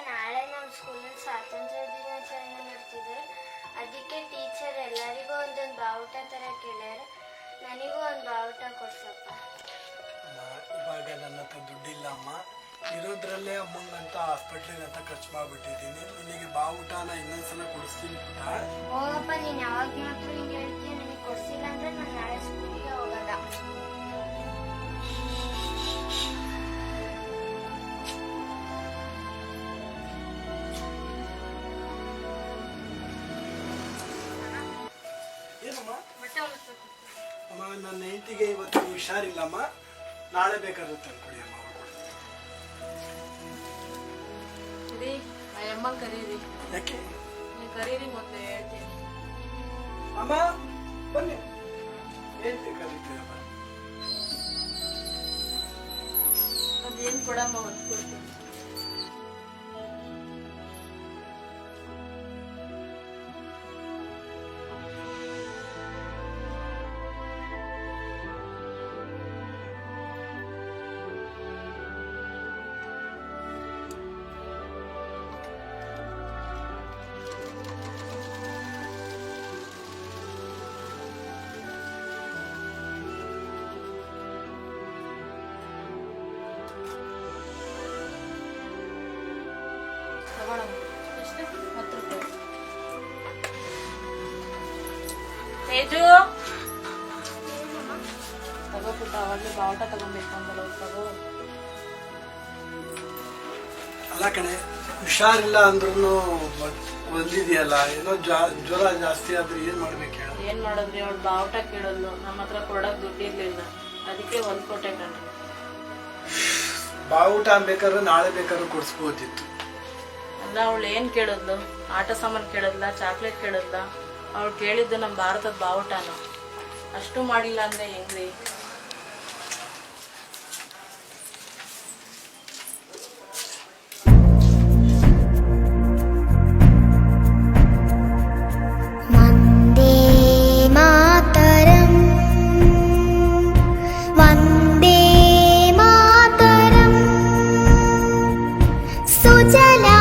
ನಾಳೆ ನಮ್ಮ ಸ್ಕೂಲಲ್ಲಿ ಸ್ವಾತಂತ್ರ್ಯ ದಿನಾಚರಣೆ ಮಾಡ್ತಿದ್ದಾರೆ. ಅದಕ್ಕೆ ಟೀಚರ್ ಎಲ್ಲರಿಗೂ ಒಂದೊಂದು ಬಾವುಟ ಥರ ಕೇಳ್ಯಾರ. ನನಗೂ ಒಂದು ಬಾವುಟ ಕೊಡ್ಸಪ್ಪ. ಇವಾಗ ನನ್ನ ಹತ್ರ ದುಡ್ಡಿಲ್ಲ ಅಮ್ಮ. ಇರೋದ್ರಲ್ಲೇ ಅಮ್ಮಂಗಂತ ಹಾಸ್ಪಿಟ್ಲಿಗೆ ಅಂತ ಖರ್ಚು ಮಾಡಿಬಿಟ್ಟಿದ್ದೀನಿ. ನಿನಗೆ ಬಾವುಟನ ಇನ್ನೊಂದ್ಸಲ ಕೊಡಿಸ್ತೀನಿ ಪುಟ್ಟ. ಹೋಗಪ್ಪ, ನೀನು ಯಾವಾಗ ಮಾತ್ರ ಹಿಂಗೆ ಹೇಳ್ತೀಯ. ನನಗೆ ಕೊಡಿಸಿಲ್ಲ ಅಂದರೆ ನಾನು ನಾಳೆ ಸ್ಕೂಲಿಗೆ ಹೋಗಲ್ಲ. ಏನಮ್ಮ ಅಮ್ಮ, ನನ್ನ ಹೆಂಡತಿಗೆ ಇವತ್ತು ಹುಷಾರಿಲ್ಲಮ್ಮ. ನಾಳೆ ಬೇಕಾದ್ರೆ ತಂದ್ಕೊಡಿ ಅಮ್ಮ. ಅಮ್ಮ ಕರೀರಿ. ಯಾಕೆ ನೀವು ಕರೀರಿ ಮತ್ತೆ ಹೇಳ್ತೀನಿ. ಅಮ್ಮ ಬನ್ನಿ, ಹೇಳ್ತಿ ಕರೀತೀರಮ್ಮ. ಅದೇನು ಕೊಡಮ್ಮ ಹೊತ್ತು ಕೊಡ್ತೀನಿ. ತೇಜು ತಗೋಬಿಟ್ಟ, ಅವಾಗಲೇ ಬಾವುಟ ತಗೊಬೇಕು ಅಂದಲ್ಲ, ತಗೋ. ಅಲ್ಲ ಕಣೆ, ಹುಷಾರಿಲ್ಲ ಅಂದ್ರೂ ಬಂದಿದೆಯಲ್ಲ, ಏನೋ ಜ್ವರ ಜಾಸ್ತಿ ಆದ್ರೆ ಏನ್ ಮಾಡ್ಬೇಕು ಹೇಳ? ಏನ್ ಮಾಡಿದ್ರಿ? ಅವಳು ಬಾವುಟ ಕೇಳೋದು, ನಮ್ಮ ಹತ್ರ ಕೊಡಕ್ ದುಡ್ಡಿರ್ಲಿಲ್ಲ, ಅದಕ್ಕೆ ಹೊಲ್ಕೊಟ್ಟೆ ಕಣ. ಬಾವುಟ ಬೇಕಾದ್ರೆ ನಾಳೆ ಬೇಕಾದ್ರೂ ಕೊಡಿಸ್ಬೋದಿತ್ತು. ಅಲ್ಲ, ಅವಳು ಏನ್ ಕೇಳಿದ್ಲು? ಆಟ ಸಾಮಾನು ಕೇಳಿದ್ಲ, ಚಾಕ್ಲೇಟ್ ಕೇಳಿದ್ಲ? ಅವಳು ಕೇಳಿದ್ದು ನಮ್ಮ ಭಾರತದ ಬಾವುಟನ. ಅಷ್ಟು ಮಾಡಿಲ್ಲ ಅಂದ್ರೆ ಹೆಂಗ್ರಿ? ವಂದೇ ಮಾತರಂ, ವಂದೇ ಮಾತರಂ, ಸುಜಲಾ